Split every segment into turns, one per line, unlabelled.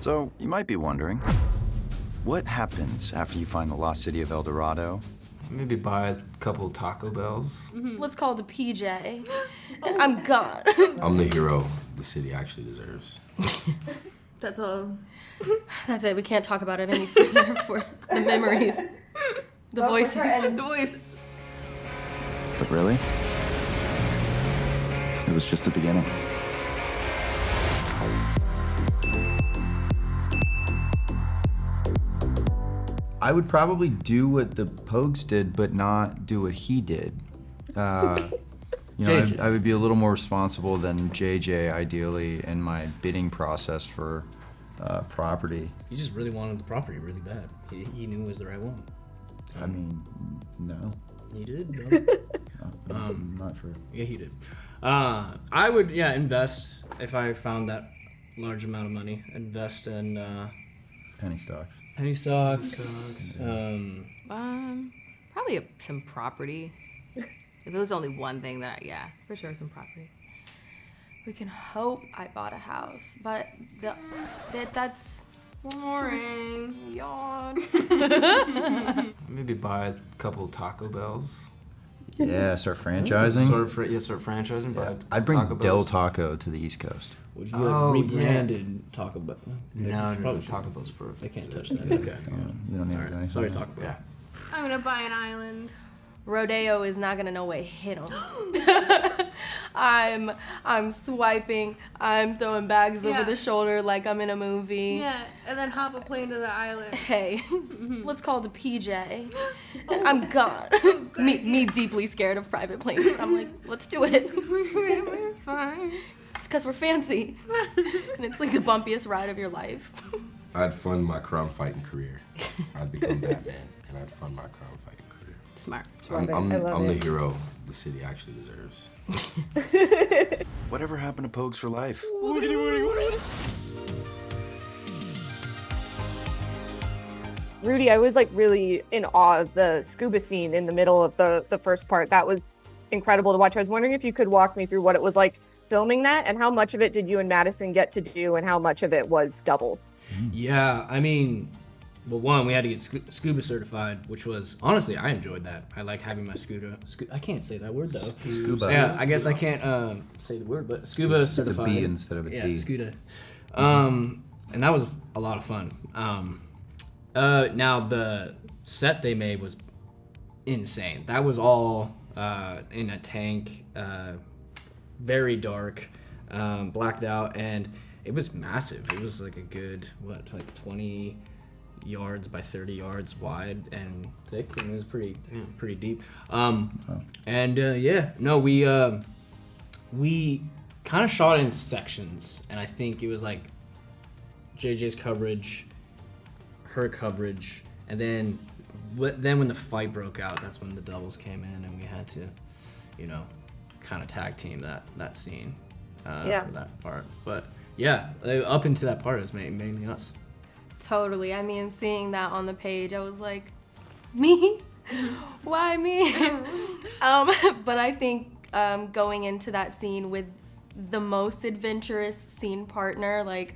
So, you might be wondering, what happens after you find the lost city of El Dorado?
Maybe buy a couple Taco Bells.
Let's call it the PJ. I'm gone.
I'm the hero the city actually deserves.
That's all. That's it. We can't talk about it any further for the memories. The voices. The voice.
But really, it was just the beginning. I would probably do what the Pogues did, but not do what he did. I would be a little more responsible than JJ, ideally, in my bidding process for property.
He just really wanted the property really bad. He knew it was the right one.
I mean, no.
He did, no.
Not for...
Yeah, he did. I would, invest if I found that large amount of money. Invest in
penny stocks.
Penny stocks.
Probably some property. If it was only one thing that, for sure some property.
We can hope I bought a house, but that's boring. Yawn.
Maybe buy a couple Taco Bells.
Yeah, start franchising.
Start franchising.
Yeah.
Buy
I'd bring
Taco
Del
Bells.
Taco to the East Coast.
Would you rebranded Taco Bell?
No, Taco Bell's perfect.
They can't touch that.
Yeah,
Okay.
We don't need to do anything.
Sorry, Taco Bell.
Yeah.
I'm gonna buy an island.
Rodeo is not gonna know what hit him. I'm swiping. I'm throwing bags over the shoulder like I'm in a movie.
Yeah, and then hop a plane to the island.
Hey, let's call it the PJ. I'm gone. Me deeply scared of private planes, but I'm like, let's do it.
It's fine.
It's because we're fancy, and it's like the bumpiest ride of your life.
I'd fund my crime fighting career. I'd become Batman, and I'd fund my crime fighting career.
Smart.
I'm the hero the city actually deserves.
Whatever happened to Pogues for life?
Rudy, I was like really in awe of the scuba scene in the middle of the first part. That was incredible to watch. I was wondering if you could walk me through what it was like filming that, and how much of it did you and Madison get to do, and how much of it was doubles?
Yeah, I mean, well, one, we had to get scuba certified, which was, honestly, I enjoyed that. I like having my scuba. I can't say that word, though.
Scuba.
Yeah, I guess I can't say the word, but scuba certified.
It's a B instead of a D.
Yeah, scuba. And that was a lot of fun. Now, the set they made was insane. That was all in a tank, very dark, blacked out, and it was massive. It was like a good, 20 yards by 30 yards wide and thick, and it was pretty deep. We kind of shot in sections, and I think it was like JJ's coverage, her coverage, and then when the fight broke out, that's when the doubles came in, and we had to, kind of tag team that scene for that part. But yeah, up into that part, it was mainly us.
Totally. I mean, seeing that on the page, I was like, me? Why me? But I think going into that scene with the most adventurous scene partner, like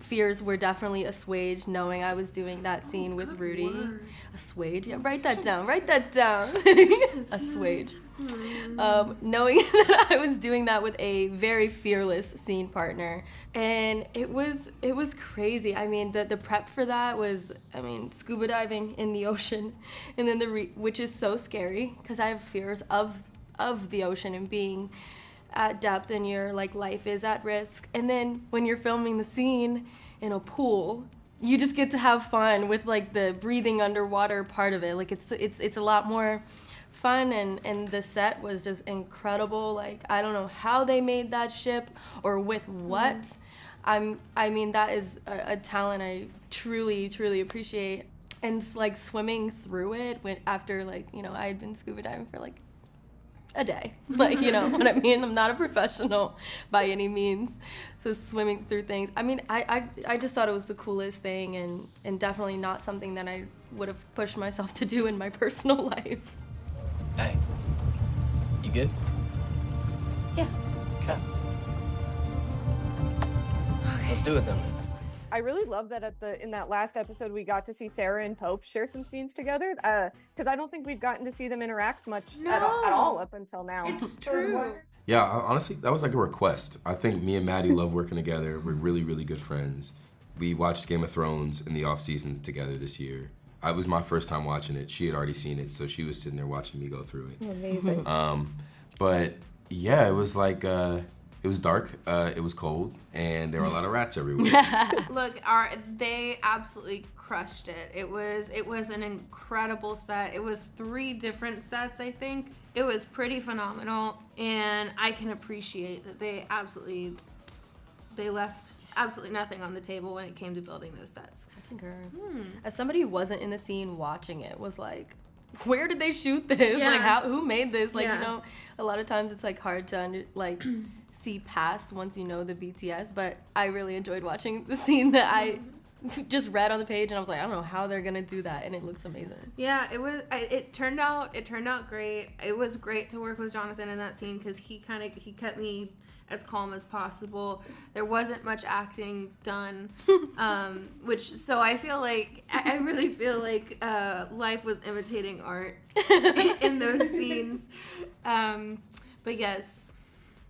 fears were definitely assuaged knowing I was doing that scene with Rudy. Assuaged? Yeah, write that down. Assuaged. Knowing that I was doing that with a very fearless scene partner, and it was crazy. I mean, the prep for that was, scuba diving in the ocean, and then which is so scary because I have fears of the ocean and being at depth, and your life is at risk. And then when you're filming the scene in a pool, you just get to have fun with the breathing underwater part of it. It's a lot more fun, and the set was just incredible. I don't know how they made that ship or with what. That is a talent I truly, truly appreciate. And swimming through it after I had been scuba diving for a day. You know what I mean? I'm not a professional by any means. So swimming through things, I just thought it was the coolest thing, and definitely not something that I would have pushed myself to do in my personal life.
Hey, you good?
Yeah.
Okay. Let's do it then.
I really love that in that last episode we got to see Sarah and Pope share some scenes together, because I don't think we've gotten to see them interact much at all up until now.
It's true.
Yeah, honestly, that was like a request. I think me and Maddie love working together. We're really, really good friends. We watched Game of Thrones in the off seasons together this year. It was my first time watching it. She had already seen it, so she was sitting there watching me go through it.
Amazing.
But yeah, it was like, it was dark, it was cold, and there were a lot of rats everywhere.
Look, they absolutely crushed it. It was an incredible set. It was 3 different sets, I think. It was pretty phenomenal, and I can appreciate that they left absolutely nothing on the table when it came to building those sets.
I concur. As somebody who wasn't in the scene watching it, was like, where did they shoot this?
Yeah.
Like, who made this? Like,
Yeah.
you know, a lot of times it's like hard to see past once you know the BTS. But I really enjoyed watching the scene that I just read on the page, and I was like, I don't know how they're gonna do that, and it looks amazing.
Yeah, it was. It turned out great. It was great to work with Jonathan in that scene because he kept me as calm as possible. There wasn't much acting done, so I feel like I really feel like life was imitating art in those scenes. But yes,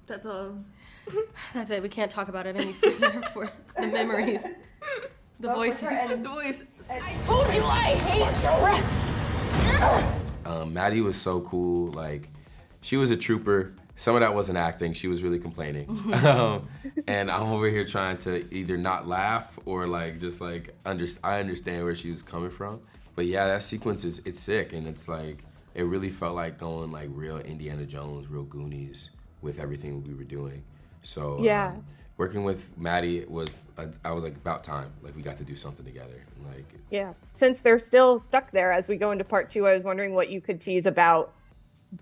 that's all.
That's it. We can't talk about it any further for the memories. The voice.
The voice.
I told you I hate your breath.
Maddie was so cool. Like, she was a trooper. Some of that wasn't acting. She was really complaining. And I'm over here trying to either not laugh or like just like I understand where she was coming from. But yeah, that sequence it's sick, and it's like it really felt like going like real Indiana Jones, real Goonies with everything we were doing. So
Yeah.
Working with Maddie I was like, about time. Like, we got to do something together. Like,
Yeah. Since they're still stuck there as we go into part 2, I was wondering what you could tease about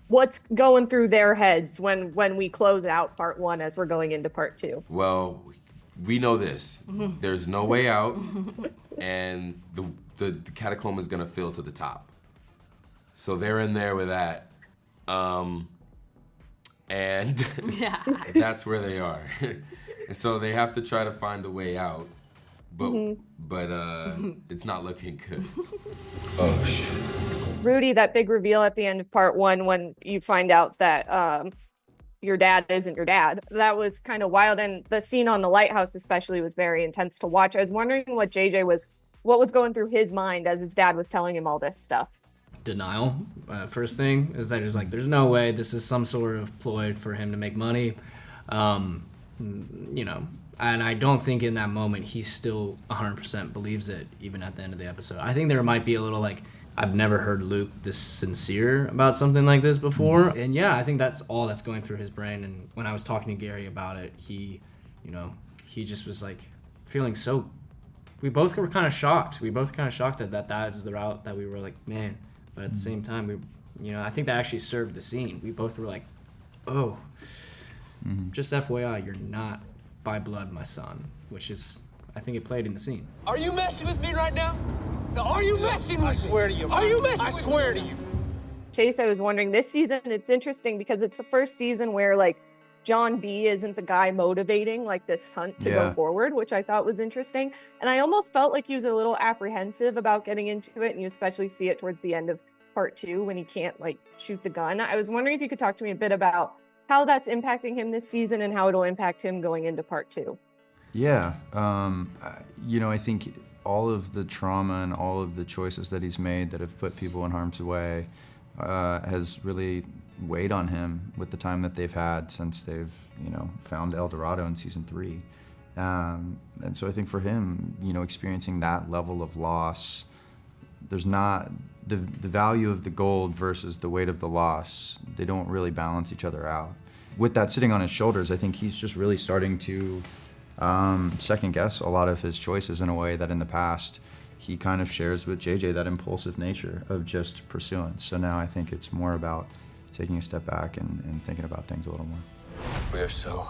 what's going through their heads when we close out part 1 as we're going into part 2.
well, we know this. There's no way out, and the catacomb is gonna fill to the top. So they're in there with that. And that's where they are. And so they have to try to find a way out, but it's not looking good. Oh shit.
Rudy, that big reveal at the end of part 1 when you find out that your dad isn't your dad, that was kind of wild, and the scene on the lighthouse especially was very intense to watch. I was wondering what was going through his mind as his dad was telling him all this stuff.
Denial. First thing is that it's like, there's no way this is some sort of ploy for him to make money. You know, and I don't think in that moment he still 100% believes it, even at the end of the episode. I think there might be a little like, I've never heard Luke this sincere about something like this before. And yeah, I think that's all that's going through his brain. And when I was talking to Gary about it, he just was like feeling so, we both were kind of shocked. We both kind of shocked that is the route that we were like, man. But at the same time, I think that actually served the scene. We both were like, oh, just FYI, you're not by blood my son, which is, I think it played in the scene.
Are you messing with me right now? No, are you messing with me? I swear to you. Are you messing with me? I swear to you.
Chase, I was wondering, this season, it's interesting because it's the first season where like John B isn't the guy motivating like this hunt to go forward, which I thought was interesting. And I almost felt like he was a little apprehensive about getting into it, and you especially see it towards the end of part 2 when he can't like shoot the gun. I was wondering if you could talk to me a bit about how that's impacting him this season and how it'll impact him going into part 2.
Yeah, I think all of the trauma and all of the choices that he's made that have put people in harm's way has really weighed on him with the time that they've had since they've, found El Dorado in season 3. And so I think for him, experiencing that level of loss, there's not the value of the gold versus the weight of the loss. They don't really balance each other out. With that sitting on his shoulders, I think he's just really starting to second guess a lot of his choices in a way that in the past he kind of shares with JJ, that impulsive nature of just pursuance. So now I think it's more about taking a step back and thinking about things a little more.
We are so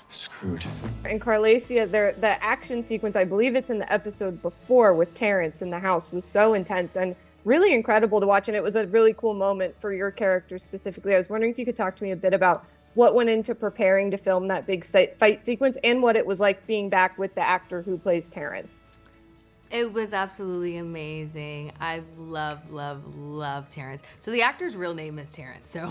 screwed.
And Carlacia, the action sequence, I believe it's in the episode before with Terrance in the house, was so intense and really incredible to watch. And it was a really cool moment for your character specifically. I was wondering if you could talk to me a bit about what went into preparing to film that big fight sequence and what it was like being back with the actor who plays Terrance.
It was absolutely amazing. I love Terrance. So the actor's real name is Terrance. So,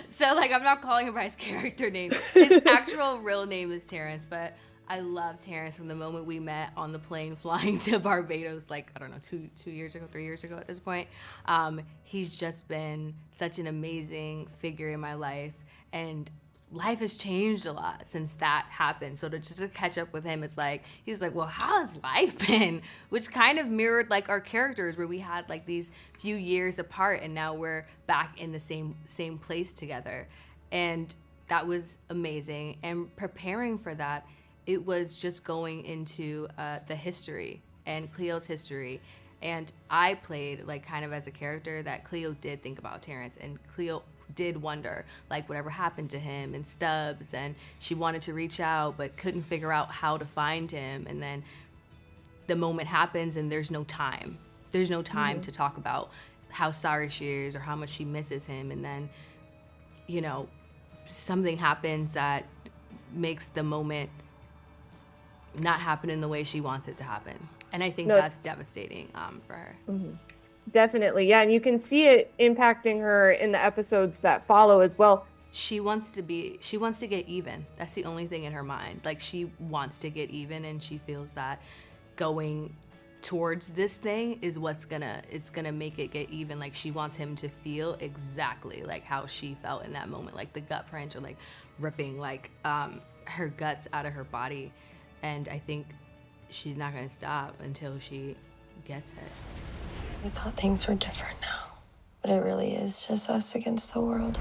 so like I'm not calling him by his character name. His actual real name is Terrance, but I love Terrance from the moment we met on the plane flying to Barbados, like, I don't know, 3 years ago at this point. He's just been such an amazing figure in my life, and life has changed a lot since that happened. So to catch up with him, it's like, he's like, well, how has life been? Which kind of mirrored like our characters, where we had like these few years apart and now we're back in the same place together. And that was amazing. And preparing for that, it was just going into the history and Cleo's history. And I played like kind of as a character that Cleo did think about Terrance, and Cleo did wonder like whatever happened to him and Stubbs, and she wanted to reach out but couldn't figure out how to find him. And then the moment happens and there's no time to talk about how sorry she is or how much she misses him. And then, you know, something happens that makes the moment not happen in the way she wants it to happen. And I think that's devastating for her.
Mm-hmm. Definitely, yeah, and you can see it impacting her in the episodes that follow as well.
She wants to get even. That's the only thing in her mind. Like, she wants to get even, and she feels that going towards this thing is it's gonna make it get even. Like, she wants him to feel exactly like how she felt in that moment, like the gut punch or like ripping like her guts out of her body. And I think she's not gonna stop until she gets it.
We thought things were different now, but it really is just us against the world.